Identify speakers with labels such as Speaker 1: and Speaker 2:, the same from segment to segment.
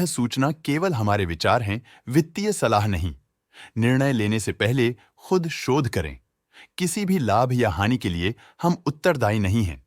Speaker 1: सूचना केवल हमारे विचार हैं, वित्तीय सलाह नहीं। निर्णय लेने से पहले खुद शोध करें। किसी भी लाभ या हानि के लिए हम उत्तरदायी नहीं हैं।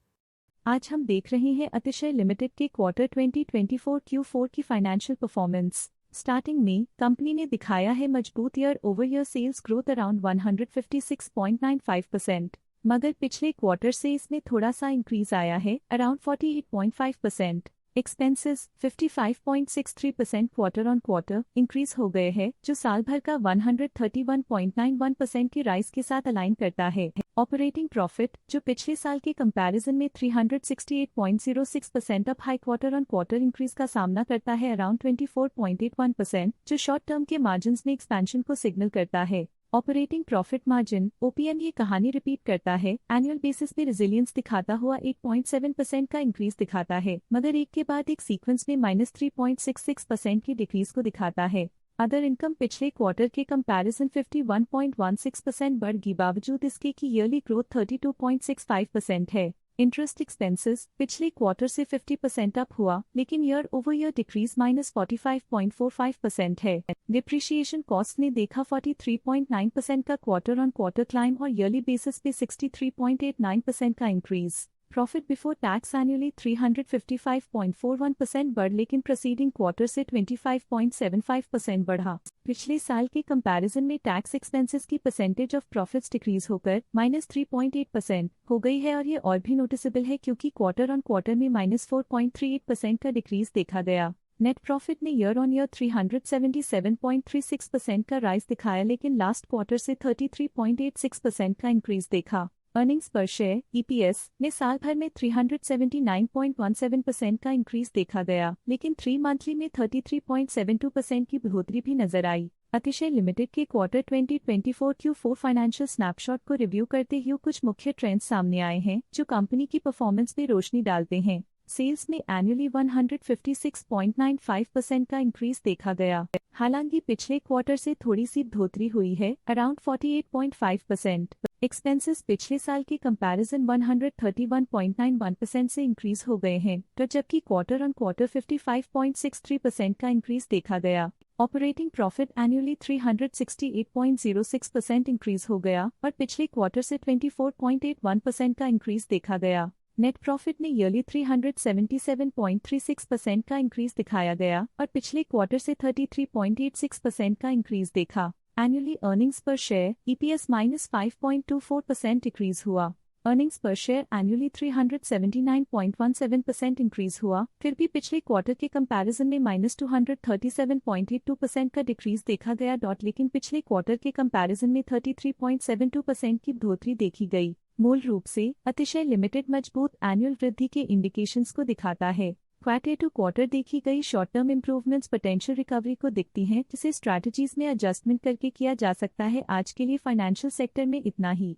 Speaker 2: आज हम देख रहे हैं अतिशय लिमिटेड के क्वार्टर 2024 Q4 की फाइनेंशियल परफॉर्मेंस। स्टार्टिंग में कंपनी ने दिखाया है मजबूत year over year sales growth around 156.95%, मगर पिछले क्वार्टर से इसमें थोड़ा सा इंक्रीज आया है around 48.5%। Expenses 55.63% quarter on quarter increase हो गए हैं, जो साल भर का 131.91% की राइज के साथ अलाइन करता है। ऑपरेटिंग प्रॉफिट, जो पिछले साल के कंपैरिजन में 368.06% up high quarter on quarter increase का सामना करता है अराउंड 24.81%, जो शॉर्ट टर्म के मार्जिन्स में एक्सपेंशन को सिग्नल करता है। ऑपरेटिंग प्रॉफिट मार्जिन OPM ये कहानी रिपीट करता है, एनुअल बेसिस पे रेजिलियंस दिखाता हुआ 8.7% का इंक्रीज दिखाता है, मगर एक के बाद एक सीक्वेंस में -3.66% की डिक्रीज को दिखाता है। अदर इनकम पिछले क्वार्टर के कंपैरिजन 51.16% बढ़ गई, बावजूद इसके कि ईयरली ग्रोथ 32.65% है। इंटरेस्ट एक्सपेंसेस पिछले क्वार्टर से 50% अप हुआ, लेकिन ईयर ओवर ईयर डिक्रीज -45.45% है। डिप्रिशिएशन कॉस्ट ने देखा 43.9% का क्वार्टर ऑन क्वार्टर क्लाइम और ईयरली बेसिस पे 63.89% का increase. Profit before tax annually 355.41% बढ़, लेकिन प्रीसीडिंग क्वार्टर से 25.75% बढ़ा। पिछले साल के कंपैरिजन में टैक्स एक्सपेंसेस की परसेंटेज ऑफ प्रॉफिट्स डिक्रीज होकर -3.8% हो गई है, और ये और भी नोटिसेबल है क्योंकि क्वार्टर ऑन क्वार्टर में -4.38% का डिक्रीज देखा गया। नेट प्रॉफिट ने ईयर ऑन ईयर 377.36% का राइज दिखाया, लेकिन लास्ट क्वार्टर से 33.86% का इंक्रीज देखा। अर्निंग्स पर शेयर EPS ने साल भर में 379.17% का इंक्रीज देखा गया, लेकिन 3 मंथली में 33.72% की बढ़ोतरी भी नजर आई। अतिशय लिमिटेड के क्वार्टर 2024 Q4 फाइनेंशियल स्नैपशॉट को रिव्यू करते हुए कुछ मुख्य ट्रेंड्स सामने आए हैं जो कंपनी की परफॉर्मेंस पे रोशनी डालते हैं। सेल्स में एनुअली 156.95% का इंक्रीज देखा गया, हालांकि पिछले क्वार्टर से थोड़ी सी बढ़ोतरी हुई है अराउंड 48.5%। एक्सपेंसेस पिछले साल के कंपैरिजन 131.91% से इंक्रीज हो गए हैं, तो जबकि क्वार्टर ऑन क्वार्टर 55.63% का इंक्रीज देखा गया। ऑपरेटिंग प्रॉफिट एनुअली 368.06% इंक्रीज हो गया और पिछले क्वार्टर से 24.81% का इंक्रीज देखा गया। नेट प्रॉफिट ने ईयरली 377.36% का इंक्रीज दिखाया गया और पिछले क्वार्टर से 33.86% का इंक्रीज देखा। एनुअली अर्निंग्स पर शेयर EPS -5.24% डिक्रीज हुआ। अर्निंग्स पर शेयर एनुअली 379.17% इंक्रीज हुआ, फिर भी पिछले क्वार्टर के कंपैरिजन में -237.82% का डिक्रीज देखा गया, लेकिन पिछले क्वार्टर के कंपैरिजन में 33.72% की बढ़ोतरी देखी गई। मूल रूप से अतिशय लिमिटेड मजबूत एनुअल वृद्धि के इंडिकेशंस को दिखाता है। क्वार्टर टू क्वार्टर देखी गई short term improvements potential recovery को दिखती हैं, जिसे स्ट्रैटेजीज में एडजस्टमेंट करके किया जा सकता है। आज के लिए फाइनेंशियल सेक्टर में इतना ही।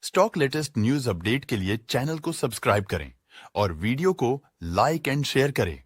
Speaker 1: स्टॉक लेटेस्ट न्यूज अपडेट के लिए चैनल को सब्सक्राइब करें और वीडियो को लाइक एंड शेयर करें।